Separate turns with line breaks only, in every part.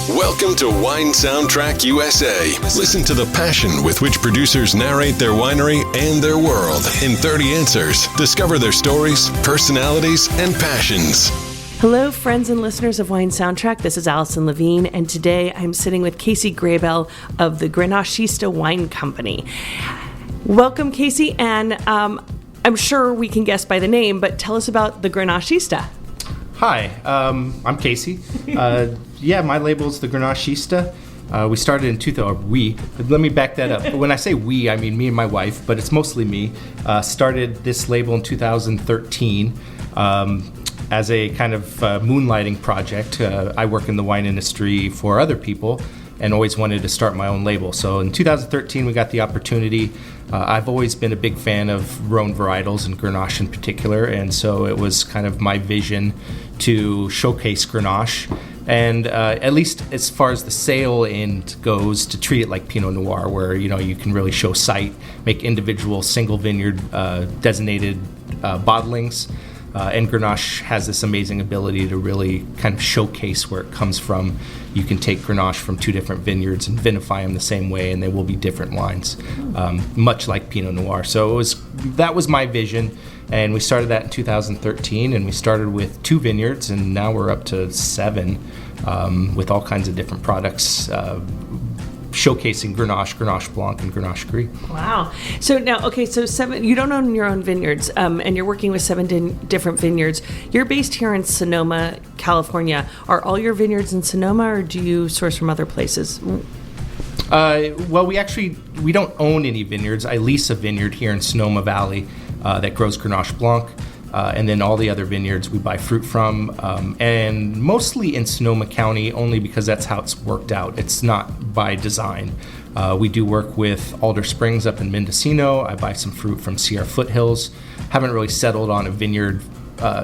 Welcome to Wine Soundtrack USA. Listen to the passion with which producers narrate their winery and their world in 30 answers. Discover their stories, personalities, and passions.
Hello, friends and listeners of Wine Soundtrack. This is Allison Levine, and today I'm sitting with Casey Graybehl of the Grenachista Wine Company. Welcome, Casey, and I'm sure we can guess by the name, but tell us about the Grenachista.
Hi, I'm Casey. My label's the Grenachista. We started in 2000. Let me back that up. When I say we, I mean me and my wife, but it's mostly me. Started this label in 2013 as a kind of moonlighting project. I work in the wine industry for other people and always wanted to start my own label. So in 2013, we got the opportunity. I've always been a big fan of Rhone varietals and Grenache in particular, and so it was kind of my vision to showcase Grenache, and at least as far as the sale end goes, to treat it like Pinot Noir, where you can really show sight, make individual single vineyard designated bottlings. And Grenache has this amazing ability to really kind of showcase where it comes from. You can take Grenache from two different vineyards and vinify them the same way, and they will be different wines, much like Pinot Noir. So that was my vision, and we started that in 2013, and we started with 2 vineyards, and now we're up to 7 with all kinds of different products, showcasing Grenache Blanc, and Grenache Guerillas.
Wow. So now, so 7, you don't own your own vineyards, and you're working with 7 different vineyards. You're based here in Sonoma, California. Are all your vineyards in Sonoma, or do you source from other places?
Well, we don't own any vineyards. I lease a vineyard here in Sonoma Valley that grows Grenache Blanc. And then all the other vineyards we buy fruit from, and mostly in Sonoma County, only because that's how it's worked out. It's not by design. We do work with Alder Springs up in Mendocino. I buy some fruit from Sierra Foothills. Haven't really settled on a vineyard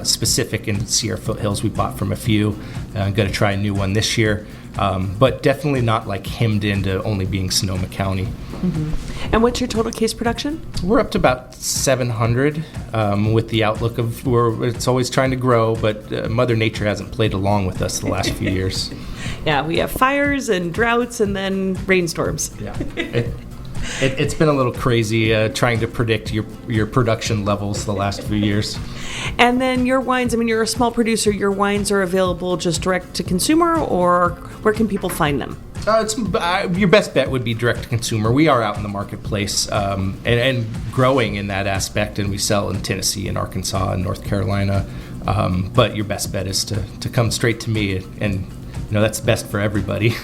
specific in Sierra Foothills. We bought from a few. I'm going to try a new one this year. But definitely not like hemmed into only being Sonoma County.
Mm-hmm. And what's your total case production?
We're up to about 700 with the outlook of it's always trying to grow, but Mother Nature hasn't played along with us the last few years.
Yeah, we have fires and droughts and then rainstorms.
Yeah. It's been a little crazy trying to predict your production levels the last few years.
And then your wines, you're a small producer. Your wines are available just direct to consumer, or where can people find them?
Your best bet would be direct to consumer. We are out in the marketplace and growing in that aspect, and we sell in Tennessee and Arkansas and North Carolina. But your best bet is to come straight to me, and that's best for everybody.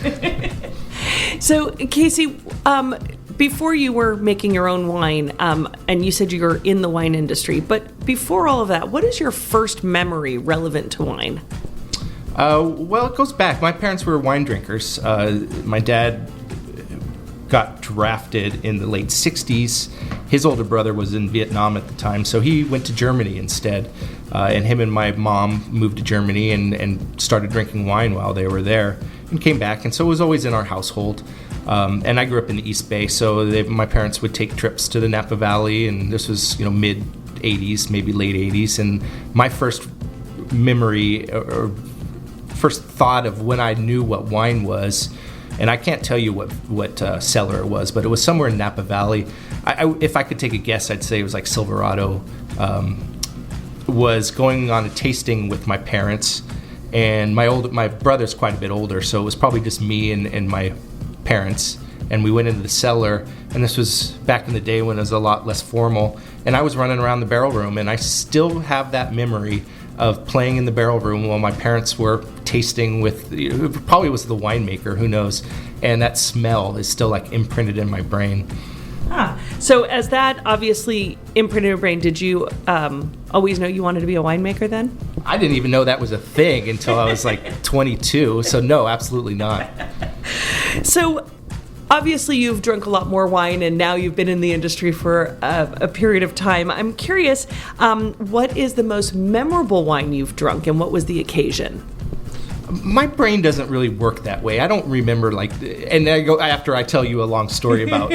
So, Casey, before you were making your own wine, and you said you were in the wine industry, but before all of that, what is your first memory relevant to wine?
Well, it goes back. My parents were wine drinkers. My dad got drafted in the late 60s. His older brother was in Vietnam at the time, so he went to Germany instead. And him and my mom moved to Germany and started drinking wine while they were there and came back. And so it was always in our household. And I grew up in the East Bay, so my parents would take trips to the Napa Valley, and this was mid-'80s, maybe late 80s. And my first memory or first thought of when I knew what wine was, and I can't tell you what cellar it was, but it was somewhere in Napa Valley. If I could take a guess, I'd say it was like Silverado. Was going on a tasting with my parents, and my brother's quite a bit older, so it was probably just me and my parents, and we went into the cellar, and this was back in the day when it was a lot less formal, and I was running around the barrel room, and I still have that memory of playing in the barrel room while my parents were tasting with, probably was the winemaker, who knows, and that smell is still like imprinted in my brain.
So as that obviously imprinted in your brain, did you always know you wanted to be a winemaker then?
I didn't even know that was a thing until I was like 22, so no, absolutely not.
So obviously you've drunk a lot more wine, and now you've been in the industry for a period of time. I'm curious, what is the most memorable wine you've drunk, and what was the occasion?
My brain doesn't really work that way. I don't remember and I go after I tell you a long story about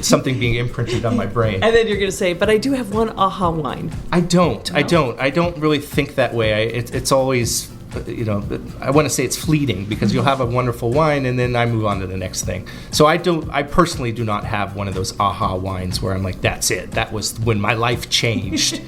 something being imprinted on my brain.
And then you're going to say, but I do have one aha wine.
I don't. No. I don't really think that way. It's always I want to say it's fleeting, because you'll have a wonderful wine and then I move on to the next thing. So I personally do not have one of those aha wines where I'm like, that's it. That was when my life changed.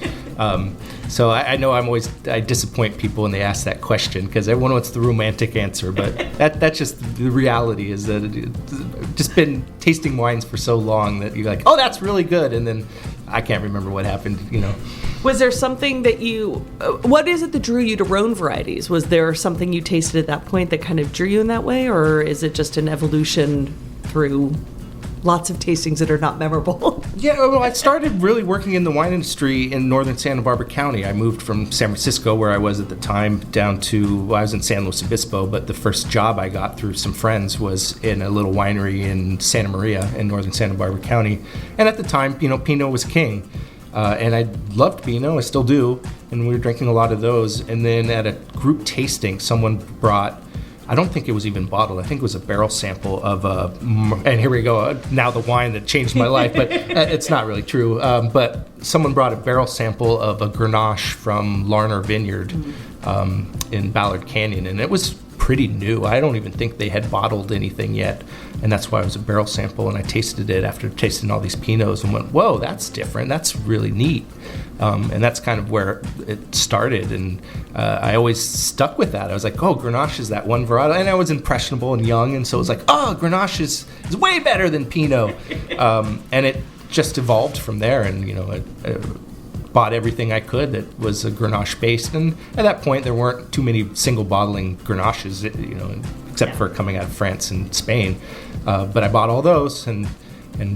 So I know I disappoint people when they ask that question, because everyone wants the romantic answer, but that's just the reality, is that it's just been tasting wines for so long that you're like, oh, that's really good, and then I can't remember what happened,
Was there something that what is it that drew you to Rhone varieties? Was there something you tasted at that point that kind of drew you in that way, or is it just an evolution through lots of tastings that are not memorable?
Yeah, well, I started really working in the wine industry in northern Santa Barbara County. I moved from San Francisco, where I was at the time, down to, I was in San Luis Obispo, but the first job I got through some friends was in a little winery in Santa Maria in northern Santa Barbara County. And at the time, Pinot was king. And I loved Pinot, I still do, and we were drinking a lot of those. And then at a group tasting, someone brought, I don't think it was even bottled, I think it was a barrel sample of and here we go, now the wine that changed my life, but it's not really true. But someone brought a barrel sample of a Grenache from Larner Vineyard in Ballard Canyon, and it was pretty new. I don't even think they had bottled anything yet, and that's why it was a barrel sample, and I tasted it after tasting all these Pinots and went, whoa, that's different, that's really neat. And that's kind of where it started, and I always stuck with that. I was like, oh, Grenache is that one varietal, and I was impressionable and young, and so it was like, oh, Grenache is way better than Pinot. And it just evolved from there, and I bought everything I could that was a Grenache based, and at that point there weren't too many single bottling Grenaches, except for coming out of France and Spain. But I bought all those and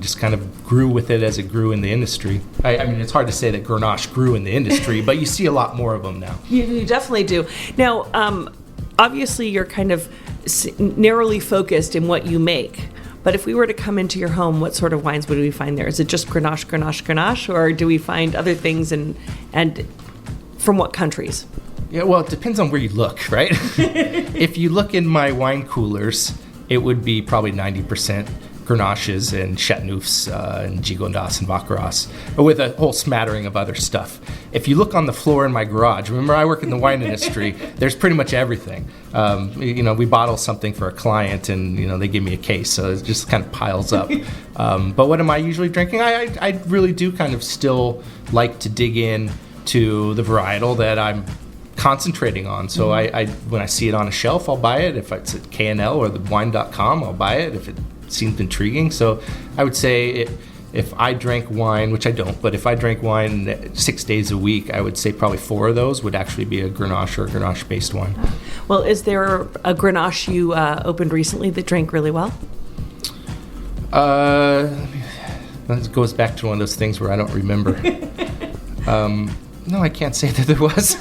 just kind of grew with it as it grew in the industry. I mean, it's hard to say that Grenache grew in the industry, but you see a lot more of them now.
You definitely do. Now, obviously you're kind of narrowly focused in what you make. But if we were to come into your home, what sort of wines would we find there? Is it just Grenache, Grenache, Grenache, or do we find other things, and from what countries?
Yeah, well, it depends on where you look, right? If you look in my wine coolers, it would be probably 90% Grenaches and Chateauneufs and Gigondas and Baccarat, but with a whole smattering of other stuff. If you look on the floor in my garage, remember I work in the wine industry, there's pretty much everything. We bottle something for a client and, they give me a case, so it just kind of piles up. But what am I usually drinking? I really do kind of still like to dig in to the varietal that I'm concentrating on. So I when I see it on a shelf, I'll buy it. If it's at K&L or the wine.com, I'll buy it if it seems intriguing. So I would say if I drank wine, which I don't, but if I drank wine 6 days a week, I would say probably 4 of those would actually be a Grenache or a Grenache-based wine.
Well, is there a Grenache you opened recently that drank really well?
That goes back to one of those things where I don't remember. No, I can't say that there was.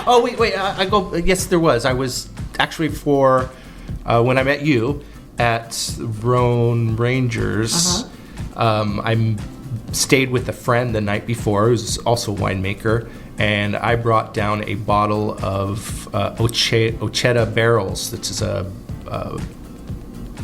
Oh, wait, yes, there was. I was actually when I met you at Rhone Rangers, I stayed with a friend the night before who's also a winemaker, and I brought down a bottle of Ocheta barrels. This is a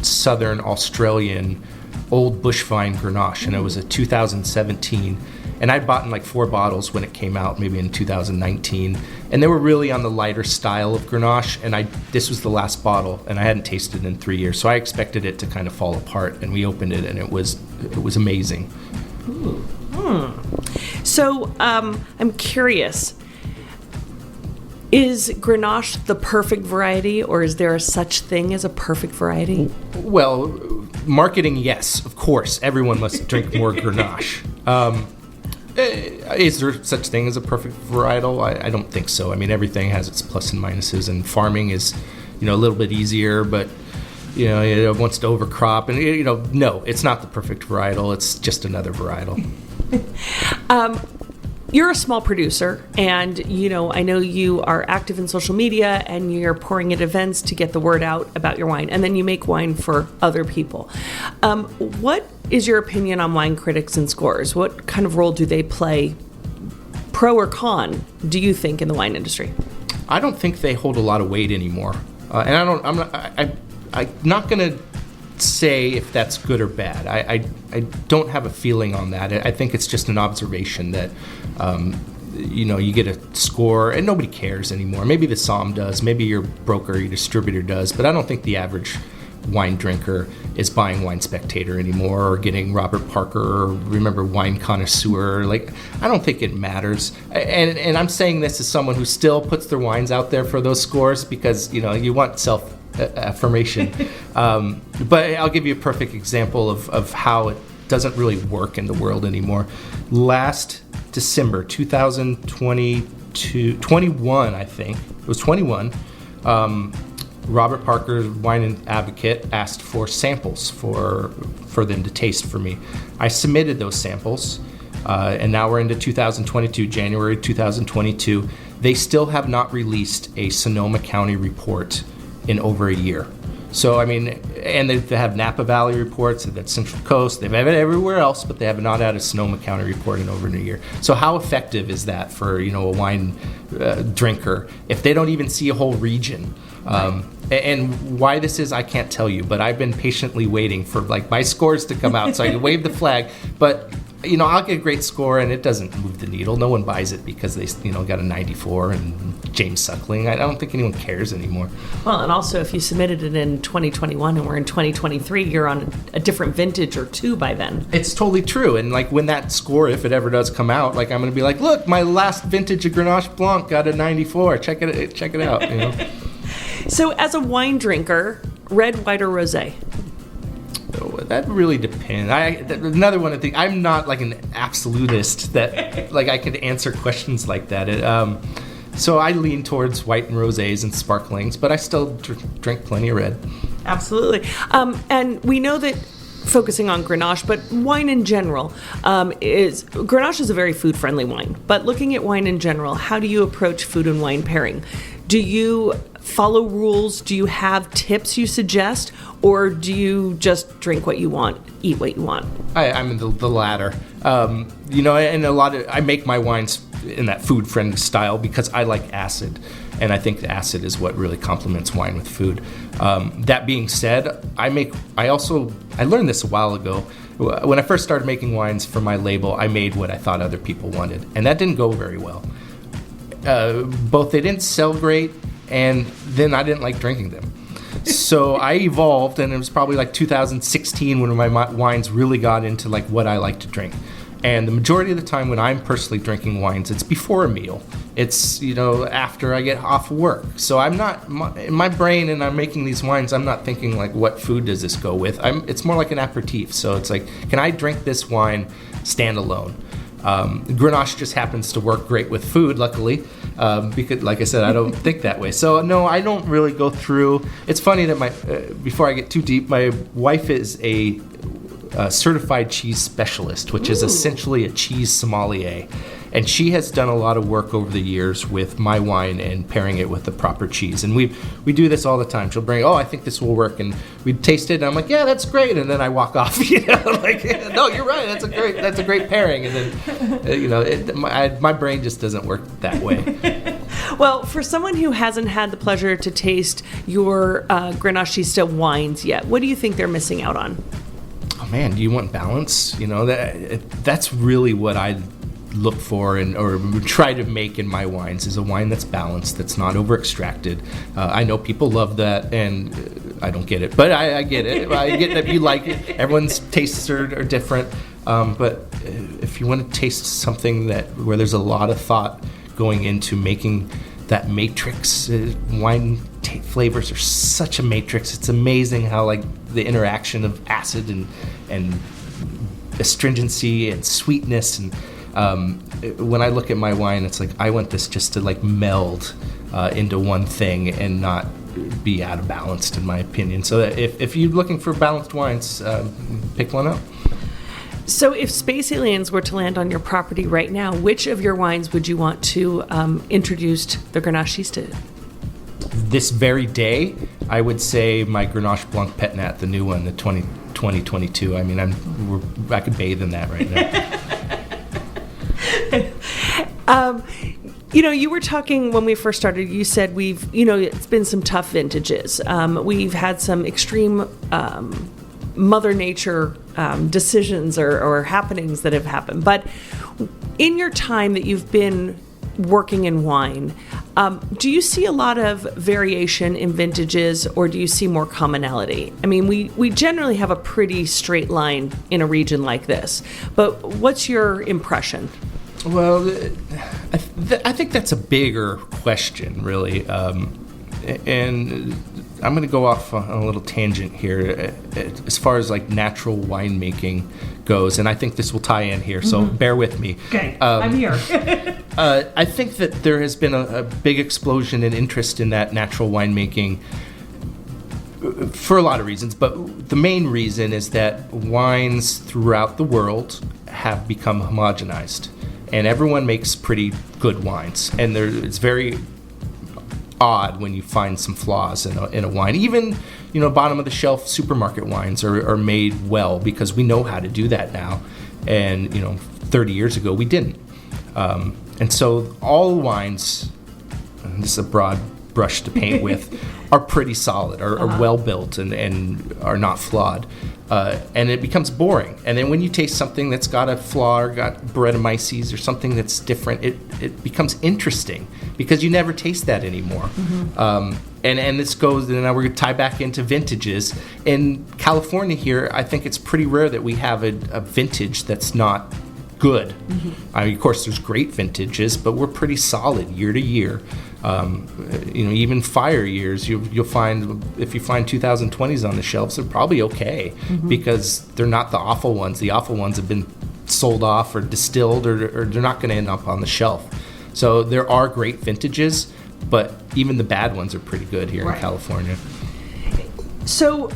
southern Australian old bush vine Grenache, and it was a 2017. And I'd bought in like 4 bottles when it came out, maybe in 2019. And they were really on the lighter style of Grenache, and this was the last bottle, and I hadn't tasted it in 3 years. So I expected it to kind of fall apart, and we opened it, and it was amazing.
So I'm curious, is Grenache the perfect variety, or is there a such thing as a perfect variety?
Well, marketing, yes, of course. Everyone must drink more Grenache. Is there such thing as a perfect varietal? I don't think so. I mean, everything has its plus and minuses, and farming is, a little bit easier, but, it wants to overcrop. And, no, it's not the perfect varietal. It's just another varietal.
You're a small producer, and, I know you are active in social media, and you're pouring at events to get the word out about your wine, and then you make wine for other people. What is your opinion on wine critics and scores? What kind of role do they play, pro or con, do you think, in the wine industry?
I don't think they hold a lot of weight anymore, and I'm not going to say if that's good or bad. I don't have a feeling on that. I think it's just an observation that you get a score, and nobody cares anymore. Maybe the somm does, maybe your broker, your distributor does, but I don't think the average wine drinker is buying Wine Spectator anymore, or getting Robert Parker, or remember Wine Connoisseur. Like, I don't think it matters. And I'm saying this as someone who still puts their wines out there for those scores, because you want self-affirmation. But I'll give you a perfect example of how it doesn't really work in the world anymore. Last December 2021, I think it was 21. Robert Parker, Wine Advocate, asked for samples for them to taste for me. I submitted those samples, and now we're into 2022, January 2022. They still have not released a Sonoma County report in over a year. So, I mean, and they have Napa Valley reports, they've had Central Coast, they've had it everywhere else, but they have not had a Sonoma County report in over a year. So how effective is that for, a wine drinker if they don't even see a whole region? And why this is, I can't tell you, but I've been patiently waiting for my scores to come out so I can wave the flag. But I'll get a great score and it doesn't move the needle. No one buys it because they got a 94 and James Suckling. I don't think anyone cares anymore.
Well, and also if you submitted it in 2021 and we're in 2023, you're on a different vintage or two by then.
It's totally true. And when that score, if it ever does come out, I'm going to be like, look, my last vintage of Grenache Blanc got a 94. Check it out.
So as a wine drinker, red, white, or rosé?
That really depends. Another one of the I'm not an absolutist that I could answer questions like that. So I lean towards white and rosés and sparklings, but I still drink plenty of red.
Absolutely. And we know that focusing on Grenache, but wine in general, Grenache is a very food-friendly wine. But looking at wine in general, how do you approach food and wine pairing? Do you follow rules? Do you have tips you suggest? Or do you just drink what you want, eat what you want?
I'm in the latter. And I make my wines in that food-friendly style because I like acid. And I think the acid is what really complements wine with food. That being said, I learned this a while ago. When I first started making wines for my label, I made what I thought other people wanted. And that didn't go very well. Both they didn't sell great, and then I didn't like drinking them. So I evolved, and it was probably 2016 when my wines really got into what I like to drink. And the majority of the time when I'm personally drinking wines, it's before a meal. It's, after I get off work. So I'm not, in my brain, and I'm making these wines, I'm not thinking what food does this go with? It's more like an aperitif. So it's can I drink this wine standalone? Grenache just happens to work great with food, luckily, because, like I said, I don't think that way. So, no, I don't really go through. It's funny that before I get too deep, my wife is a certified cheese specialist, which is essentially a cheese sommelier. And she has done a lot of work over the years with my wine and pairing it with the proper cheese. And we do this all the time. She'll bring, I think this will work. And we taste it, and I'm like, yeah, that's great. And then I walk off, no, you're right. That's a great pairing. And then, my brain just doesn't work that way.
Well, for someone who hasn't had the pleasure to taste your Grenachista wines yet, what do you think they're missing out on?
Oh man, do you want balance? That's really what I look for or try to make in my wines, is a wine that's balanced, that's not over extracted. I know people love that, and I don't get it, but I get it. I get that you like it. Everyone's tastes are different, but if you want to taste something where there's a lot of thought going into making that matrix, wine flavors are such a matrix. It's amazing how the interaction of acid and astringency and sweetness, and when I look at my wine, it's I want this just to meld into one thing and not be out of balance, in my opinion. So if you're looking for balanced wines, pick one up.
So if space aliens were to land on your property right now, which of your wines would you want to introduce to the Grenachista?
This very day, I would say my Grenache Blanc Pét-Nats, the new one, the 2022. I mean, I could bathe in that right now.
You were talking when we first started, you said it's been some tough vintages. We've had some extreme Mother Nature decisions or happenings that have happened. But in your time that you've been working in wine, do you see a lot of variation in vintages, or do you see more commonality? I mean, we generally have a pretty straight line in a region like this, but what's your impression?
Well, I think that's a bigger question, really. And I'm going to go off on a little tangent here as far as like natural winemaking goes, and I think this will tie in here, so bear with me.
Okay, I'm here.
I think that there has been a big explosion in interest in that natural winemaking for a lot of reasons, but the main reason is that wines throughout the world have become homogenized, and everyone makes pretty good wines, and it's very odd when you find some flaws in a wine. Even, bottom of the shelf supermarket wines are made well because we know how to do that now, and 30 years ago we didn't. And so all wines, and this is a broad brush to paint with, are pretty solid, are well built, and are not flawed. And it becomes boring. And then when you taste something that's got a flaw or got Brettanomyces or something that's different, it becomes interesting because you never taste that anymore. And this goes, and now we're going to tie back into vintages. In California here, I think it's pretty rare that we have a vintage that's not good. I mean, of course, there's great vintages, but we're pretty solid year to year. Even fire years, you'll find, if you find 2020s on the shelves, they're probably okay because they're not the awful ones. The awful ones have been sold off or distilled, or they're not going to end up on the shelf. So there are great vintages, but even the bad ones are pretty good here in California.
So,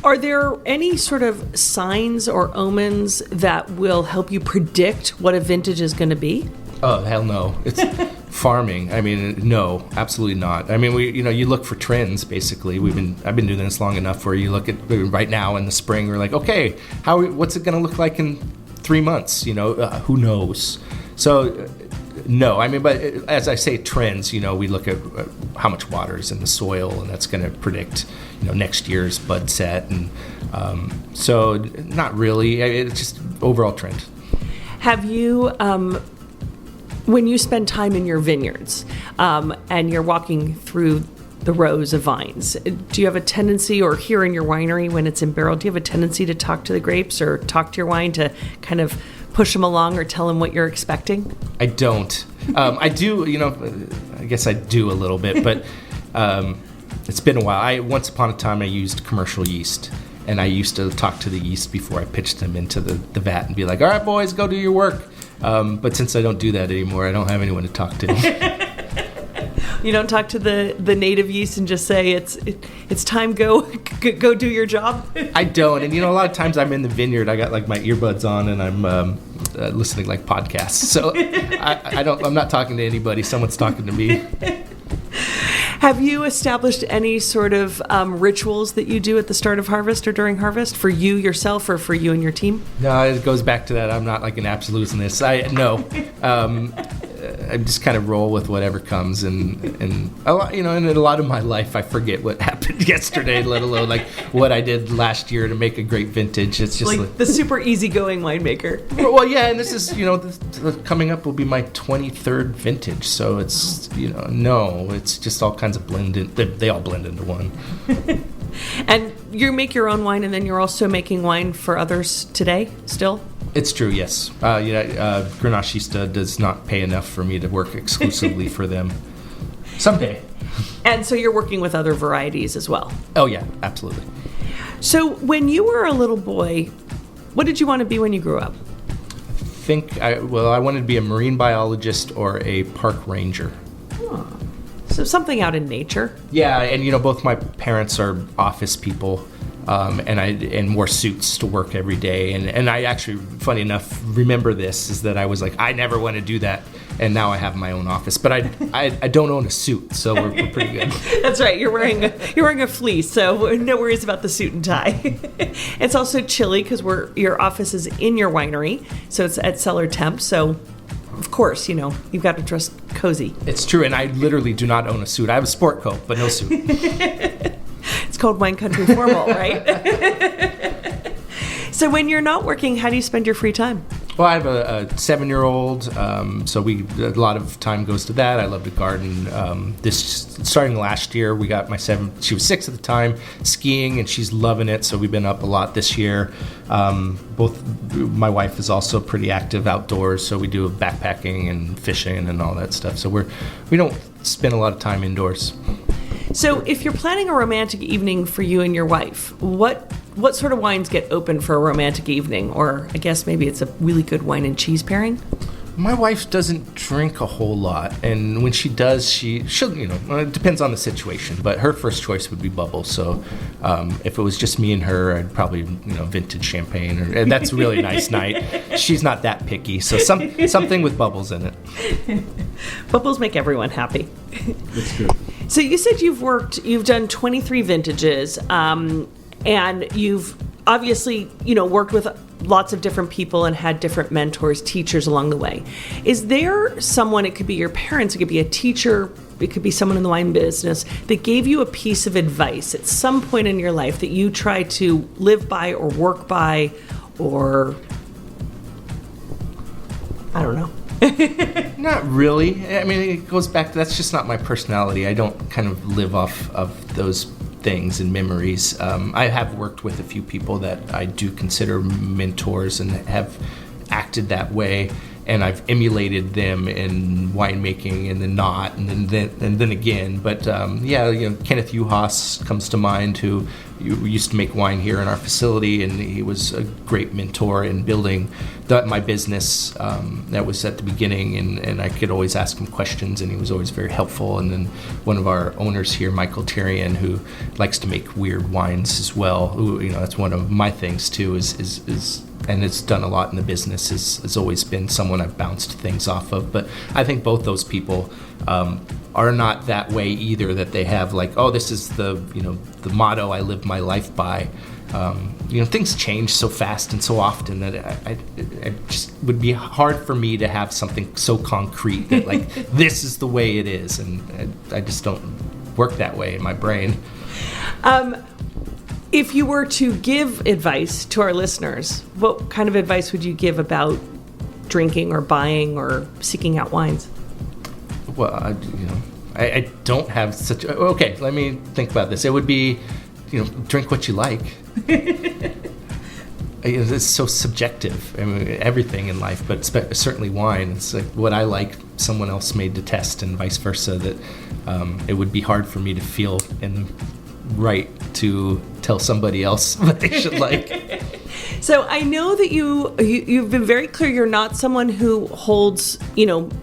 are there any sort of signs or omens that will help you predict what a vintage is going to be?
Oh, hell no. It's farming. I mean, no, absolutely not. I mean, you look for trends, basically. I've been doing this long enough where you look at right now in the spring, we're like, okay, what's it going to look like in 3 months? Who knows? So, no. I mean, but as I say, trends, we look at how much water is in the soil, and that's going to predict, next year's bud set. And so not really. It's just overall trend.
Have you... when you spend time in your vineyards and you're walking through the rows of vines, do you have a tendency, or here in your winery when it's in barrel, do you have a tendency to talk to the grapes or talk to your wine to kind of push them along or tell them what you're expecting?
I don't. I do, I guess I do a little bit, but it's been a while. Once upon a time I used commercial yeast, and I used to talk to the yeast before I pitched them into the vat and be like, all right, boys, go do your work. But since I don't do that anymore, I don't have anyone to talk to.
You don't talk to the native yeast and just say it's time, go do your job?
I don't. And a lot of times I'm in the vineyard, I got like my earbuds on and I'm listening like podcasts. So I'm not talking to anybody. Someone's talking to me.
Have you established any sort of rituals that you do at the start of harvest or during harvest for you yourself or for you and your team?
No, it goes back to that. I'm not like an absolutist. I just kind of roll with whatever comes, and a lot, and in a lot of my life, I forget what happened yesterday, let alone like what I did last year to make a great vintage. It's just
like the super easygoing winemaker.
Well, yeah, and this is coming up will be my 23rd vintage, so it's it's just all kinds of blended. They all blend into one.
And you make your own wine, and then you're also making wine for others today, still?
It's true, yes. Grenachista does not pay enough for me to work exclusively for them. Someday.
And so you're working with other varieties as well?
Oh, yeah, absolutely.
So when you were a little boy, what did you want to be when you grew up?
I wanted to be a marine biologist or a park ranger.
Oh. So something out in nature.
Yeah, and both my parents are office people. And wore suits to work every day. And I actually, funny enough, remember this, is that I was like, I never want to do that. And now I have my own office. But I don't own a suit, so we're pretty good.
That's right. You're wearing a fleece, so no worries about the suit and tie. It's also chilly because your office is in your winery, so it's at cellar temp. So, of course, you've got to dress cozy.
It's true, and I literally do not own a suit. I have a sport coat, but no suit.
It's called Wine Country Formal, right? So when you're not working, how do you spend your free time?
Well, I have a 7-year-old, so a lot of time goes to that. I love to garden. Starting last year, we got she was 6 at the time, skiing, and she's loving it. So we've been up a lot this year. My wife is also pretty active outdoors, so we do backpacking and fishing and all that stuff. So we don't spend a lot of time indoors.
So if you're planning a romantic evening for you and your wife, what sort of wines get open for a romantic evening? Or I guess maybe it's a really good wine and cheese pairing?
My wife doesn't drink a whole lot, and when she does, she'll it depends on the situation, but her first choice would be bubbles. So if it was just me and her, I'd probably vintage champagne, and that's a really nice night. She's not that picky, so something with bubbles in it.
Bubbles make everyone happy.
That's good.
So you said you've done 23 vintages, and you've obviously, worked with lots of different people and had different mentors, teachers along the way. Is there someone, it could be your parents, it could be a teacher, it could be someone in the wine business, that gave you a piece of advice at some point in your life that you try to live by or work by, or I don't know?
Not really. I mean, it goes back to, that's just not my personality. I don't kind of live off of those things and memories. I have worked with a few people that I do consider mentors and have acted that way, and I've emulated them in winemaking and then not, and then again. But Kenneth Uhas comes to mind, who used to make wine here in our facility, and he was a great mentor in building my business. That was at the beginning, and I could always ask him questions, and he was always very helpful. And then one of our owners here, Michael Tyrion, who likes to make weird wines as well, who that's one of my things too, is and has done a lot in the business, has always been someone I've bounced things off of. But I think both those people are not that way either, that they have like, oh, this is the motto I live my life by. Things change so fast and so often that it just would be hard for me to have something so concrete that like this is the way it is, and I just don't work that way in my brain.
If you were to give advice to our listeners, what kind of advice would you give about drinking or buying or seeking out wines?
Well, I don't have such. Okay, let me think about this. It would be, drink what you like. It's so subjective. I mean, everything in life, but certainly wine. It's like what I like, someone else may detest, and vice versa. That it would be hard for me to feel right to tell somebody else what they should like.
So I know that you've been very clear. You're not someone who holds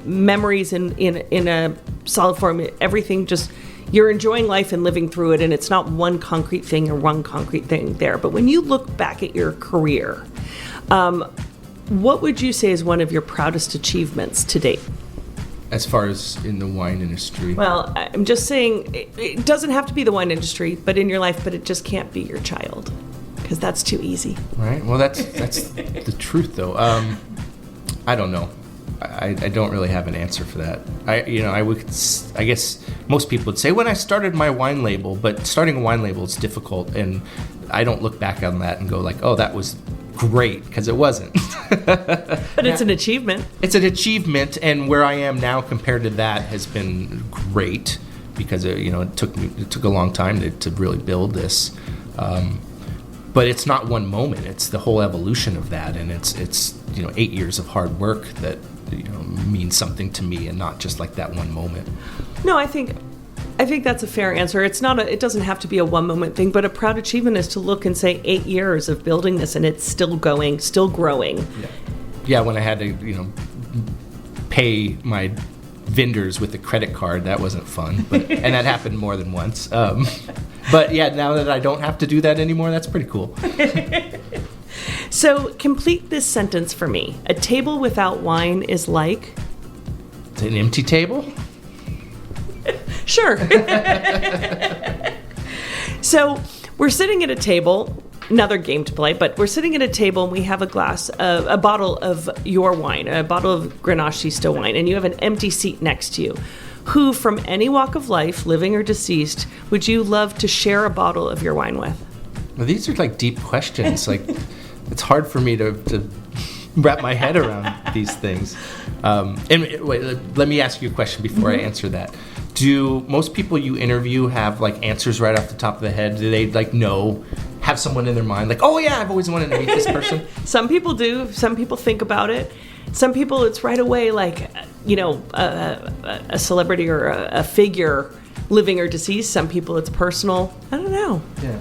memories in a solid form. Everything just, you're enjoying life and living through it, and it's not one concrete thing or one concrete thing there. But when you look back at your career, what would you say is one of your proudest achievements to date?
As far as in the wine industry?
Well, I'm just saying it doesn't have to be the wine industry, but in your life, but it just can't be your child, because that's too easy.
Right. Well, that's the truth, though. I don't know. I don't really have an answer for that. I guess most people would say when I started my wine label, but starting a wine label is difficult, and I don't look back on that and go like, oh, that was great, because it wasn't.
But it's an achievement. It's
an achievement, and where I am now compared to that has been great, because it took a long time to really build this. But it's not one moment; it's the whole evolution of that, and it's 8 years of hard work that means something to me, and not just like that one moment.
No, I think that's a fair answer. It doesn't have to be a one moment thing, but a proud achievement is to look and say 8 years of building this, and it's still going, still growing.
Yeah, when I had to, pay my vendors with a credit card, that wasn't fun, and that happened more than once. But yeah, now that I don't have to do that anymore, that's pretty cool.
So complete this sentence for me. A table without wine is like?
It's an empty table?
Sure. So we're sitting at a table, another game to play, but we're sitting at a table and we have a bottle of your wine, a bottle of Grenachista wine, and you have an empty seat next to you. Who from any walk of life, living or deceased, would you love to share a bottle of your wine with?
Well, these are like deep questions. Like, it's hard for me to wrap my head around these things. And wait, let me ask you a question before I answer that. Do most people you interview have like answers right off the top of the head? Do they like have someone in their mind like, oh yeah, I've always wanted to meet this person?
Some people do. Some people think about it. Some people it's right away, like, a celebrity or a figure, living or deceased. Some people it's personal. I don't know.
Yeah.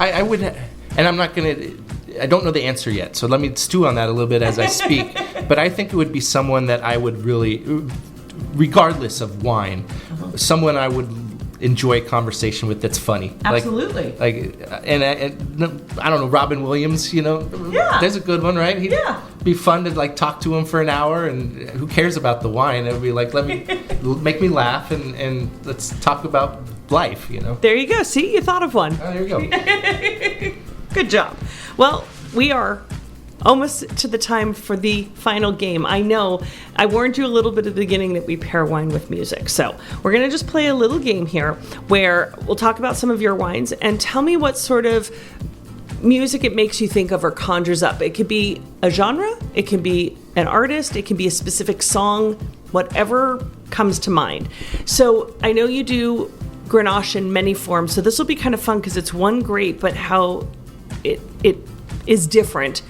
I would, and I'm not going to, I don't know the answer yet, so let me stew on that a little bit as I speak. But I think it would be someone that I would really, regardless of wine, someone I would enjoy a conversation with that's funny.
Absolutely.
And I don't know, Robin Williams,
Yeah.
There's a good one, right? He'd
Yeah.
be fun to like talk to him for an hour, and who cares about the wine? It would be like, make me laugh and let's talk about life,
There you go. See, you thought of one.
Oh, there you go.
Good job. Well, we are almost to the time for the final game. I know I warned you a little bit at the beginning that we pair wine with music. So we're going to just play a little game here where we'll talk about some of your wines and tell me what sort of music it makes you think of or conjures up. It could be a genre, it can be an artist, it can be a specific song, whatever comes to mind. So I know you do Grenache in many forms, so this will be kind of fun because it's one grape, but how it is different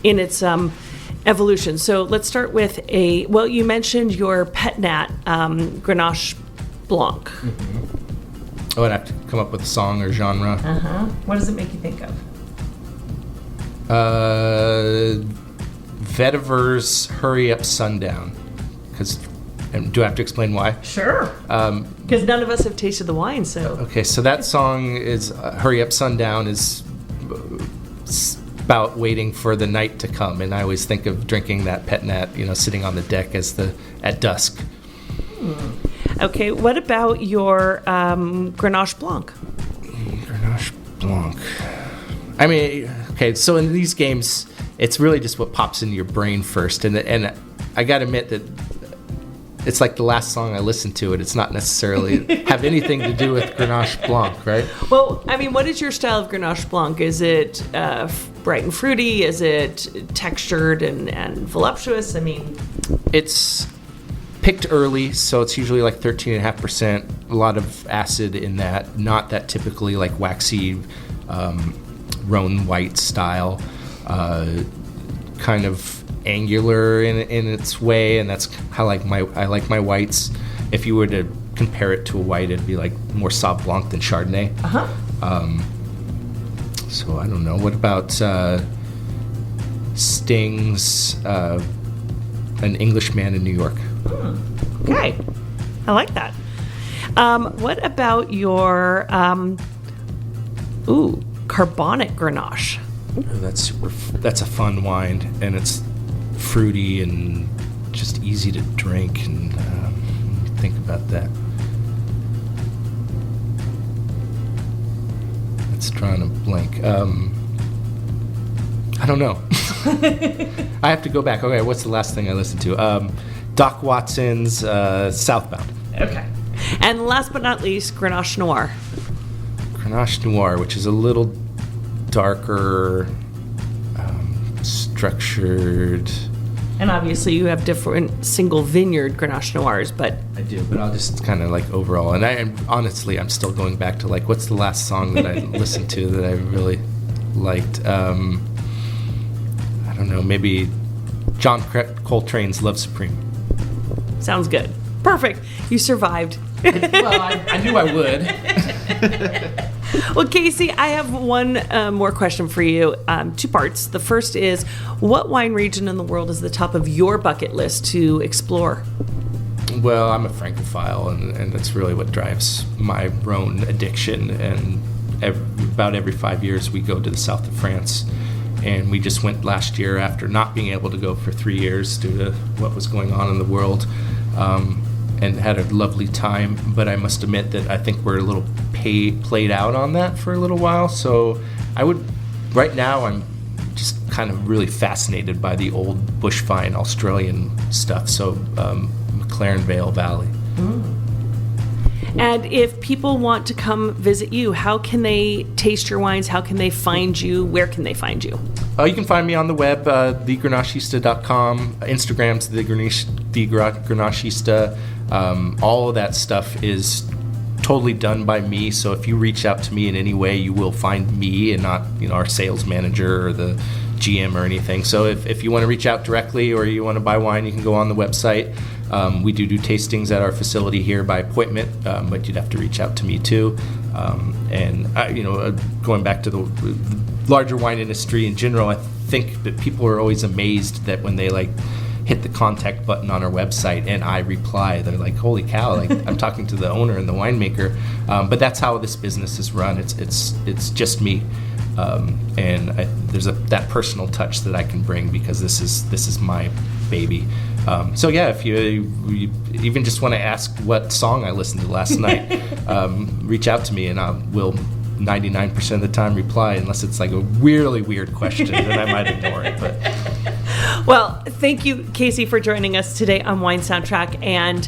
in its evolution. So let's start with you mentioned your Pét-Nats Grenache Blanc.
Mm-hmm. I would have to come up with a song or genre.
What does it make you think of?
Vetiver's Hurry Up Sundown. Do I have to explain why?
Sure. Because none of us have tasted the wine, so.
Okay, so that song is Hurry Up Sundown is about waiting for the night to come, and I always think of drinking that Pét-Nats, sitting on the deck at dusk.
Okay, what about your Grenache Blanc?
Grenache Blanc. I mean, okay, so in these games, it's really just what pops into your brain first, and I got to admit that it's like the last song I listened to it. It's not necessarily have anything to do with Grenache Blanc, right?
Well, I mean, what is your style of Grenache Blanc? Is it bright and fruity? Is it textured and voluptuous? I mean,
it's picked early, so it's usually like 13.5%. A lot of acid in that, not that typically like waxy Rhone white style. Kind of angular in its way, and that's how I like my whites. If you were to compare it to a white, it'd be like more Sauv Blanc than Chardonnay. So I don't know. What about Sting's An Englishman in New York?
Okay, I like that. What about your carbonic Grenache?
That's a fun wine, and it's fruity and just easy to drink. And think about that. It's drawing a blank. I don't know. I have to go back. Okay, what's the last thing I listened to? Doc Watson's Southbound.
Okay. And last but not least, Grenache Noir.
Grenache Noir, which is a little darker, structured.
And obviously you have different single vineyard Grenache Noirs, but...
I do, but I'll just kind of like overall. And honestly, I'm still going back to like, what's the last song that I listened to that I really liked? I don't know, maybe John Coltrane's Love Supreme.
Sounds good. Perfect. You survived.
Well, I knew I would.
Well, Casey, I have one more question for you. 2 parts. The first is, what wine region in the world is the top of your bucket list to explore?
Well, I'm a Francophile, and that's really what drives my Rhone addiction. And about every 5 years, we go to the south of France. And we just went last year after not being able to go for 3 years due to what was going on in the world. And had a lovely time, but I must admit that I think we're a little played out on that for a little while. So right now I'm just kind of really fascinated by the old bush vine Australian stuff. So McLaren Vale Valley.
And if people want to come visit you, how can they taste your wines? How can they find you? Where can they find you?
You can find me on the web, thegrenachista.com. Instagram's thegrenachista. All of that stuff is totally done by me. So if you reach out to me in any way, you will find me and not, our sales manager or the GM or anything. So if you want to reach out directly or you want to buy wine, you can go on the website. We do tastings at our facility here by appointment, but you'd have to reach out to me too. Going back to the larger wine industry in general, I think that people are always amazed that when they hit the contact button on our website and I reply, they're like, holy cow, I'm talking to the owner and the winemaker. But that's how this business is run. It's just me. There's that personal touch that I can bring because this is my baby. If you even just want to ask what song I listened to last night, reach out to me and I will 99% of the time reply, unless it's a really weird question, then I might ignore it. But
well, thank you, Casey, for joining us today on Wine Soundtrack. And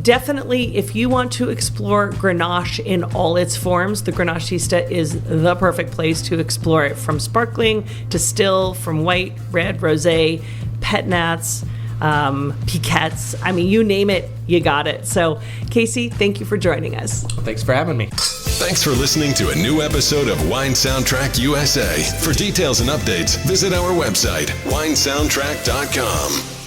definitely, if you want to explore Grenache in all its forms, the Grenachista is the perfect place to explore it, from sparkling to still, from white, red, rosé, Pét-Nats, Piquettes. I mean, you name it, you got it. So, Casey, thank you for joining us.
Well, thanks for having me.
Thanks for listening to a new episode of Wine Soundtrack USA. For details and updates, visit our website, winesoundtrack.com.